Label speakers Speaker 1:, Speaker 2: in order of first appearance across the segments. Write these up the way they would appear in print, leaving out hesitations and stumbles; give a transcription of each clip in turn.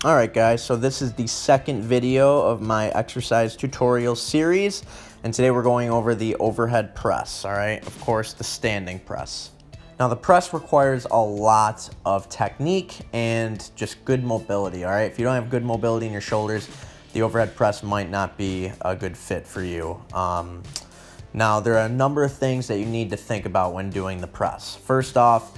Speaker 1: Alright guys, so this is the second video of my exercise tutorial series, and today we're going over the overhead press, alright? Of course, the standing press. Now the press requires a lot of technique and just good mobility, alright? If you don't have good mobility in your shoulders, the overhead press might not be a good fit for you. Now there are a number of things that you need to think about when doing the press. First off,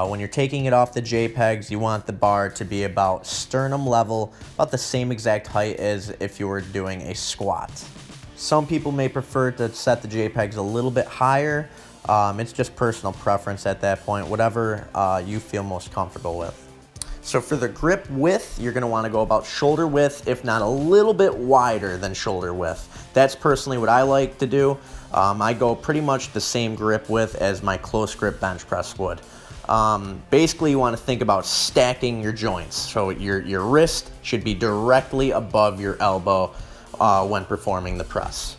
Speaker 1: when you're taking it off the JPEGs, you want the bar to be about sternum level, about the same exact height as if you were doing a squat. Some people may prefer to set the JPEGs a little bit higher. It's just personal preference at that point, whatever you feel most comfortable with. So for the grip width, you're gonna wanna go about shoulder width, if not a little bit wider than shoulder width. That's personally what I like to do. I go pretty much the same grip width as my close grip bench press would. Basically, you want to think about stacking your joints. So your wrist should be directly above your elbow when performing the press.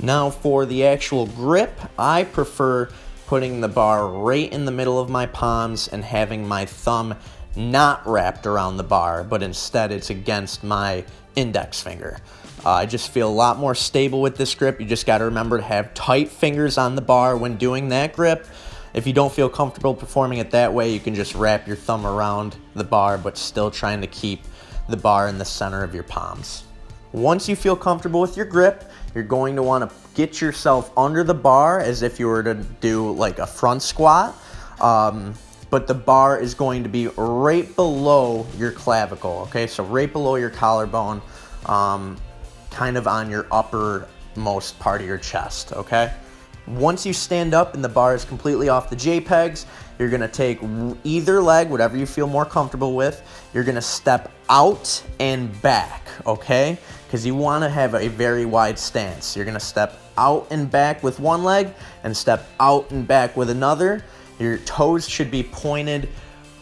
Speaker 1: Now for the actual grip, I prefer putting the bar right in the middle of my palms and having my thumb not wrapped around the bar, but instead it's against my index finger. I just feel a lot more stable with this grip. You just got to remember to have tight fingers on the bar when doing that grip. If you don't feel comfortable performing it that way, you can just wrap your thumb around the bar, but still trying to keep the bar in the center of your palms. Once you feel comfortable with your grip, you're going to want to get yourself under the bar as if you were to do like a front squat, but the bar is going to be right below your clavicle, okay? So right below your collarbone, kind of on your uppermost part of your chest, okay? Once you stand up and the bar is completely off the JPEGs, you're gonna take either leg, whatever you feel more comfortable with. You're gonna step out and back, okay? Because you wanna have a very wide stance. You're gonna step out and back with one leg and step out and back with another. Your toes should be pointed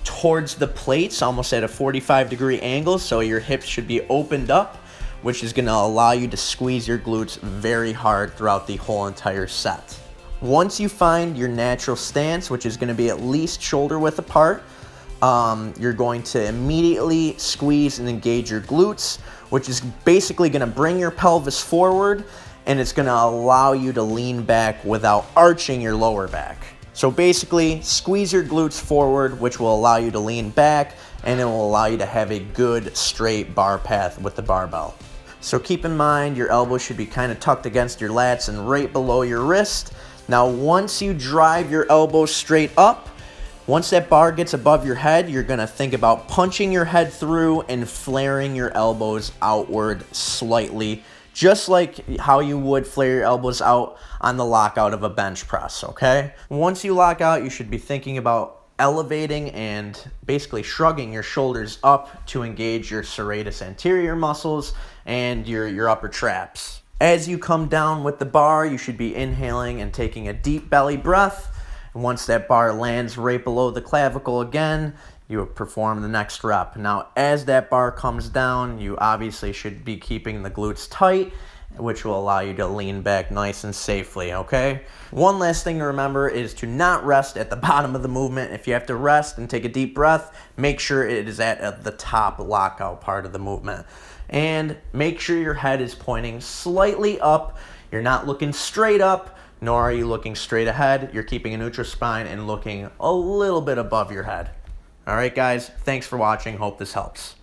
Speaker 1: towards the plates, almost at a 45-degree angle, so your hips should be opened up, which is gonna allow you to squeeze your glutes very hard throughout the whole entire set. Once you find your natural stance, which is gonna be at least shoulder width apart, you're going to immediately squeeze and engage your glutes, which is basically gonna bring your pelvis forward, and it's gonna allow you to lean back without arching your lower back. So basically, squeeze your glutes forward, which will allow you to lean back, and it will allow you to have a good straight bar path with the barbell. So keep in mind your elbows should be kind of tucked against your lats and right below your wrist. Now once you drive your elbows straight up, once that bar gets above your head, you're gonna think about punching your head through and flaring your elbows outward slightly, just like how you would flare your elbows out on the lockout of a bench press, okay? Once you lock out, you should be thinking about elevating and basically shrugging your shoulders up to engage your serratus anterior muscles and your upper traps. As you come down with the bar, you should be inhaling and taking a deep belly breath. And once that bar lands right below the clavicle again, you perform the next rep. Now, as that bar comes down, you obviously should be keeping the glutes tight, which will allow you to lean back nice and safely, okay? One last thing to remember is to not rest at the bottom of the movement. If you have to rest and take a deep breath, make sure it is at the top lockout part of the movement. And make sure your head is pointing slightly up. You're not looking straight up, nor are you looking straight ahead. You're keeping a neutral spine and looking a little bit above your head. All right, guys, thanks for watching. Hope this helps.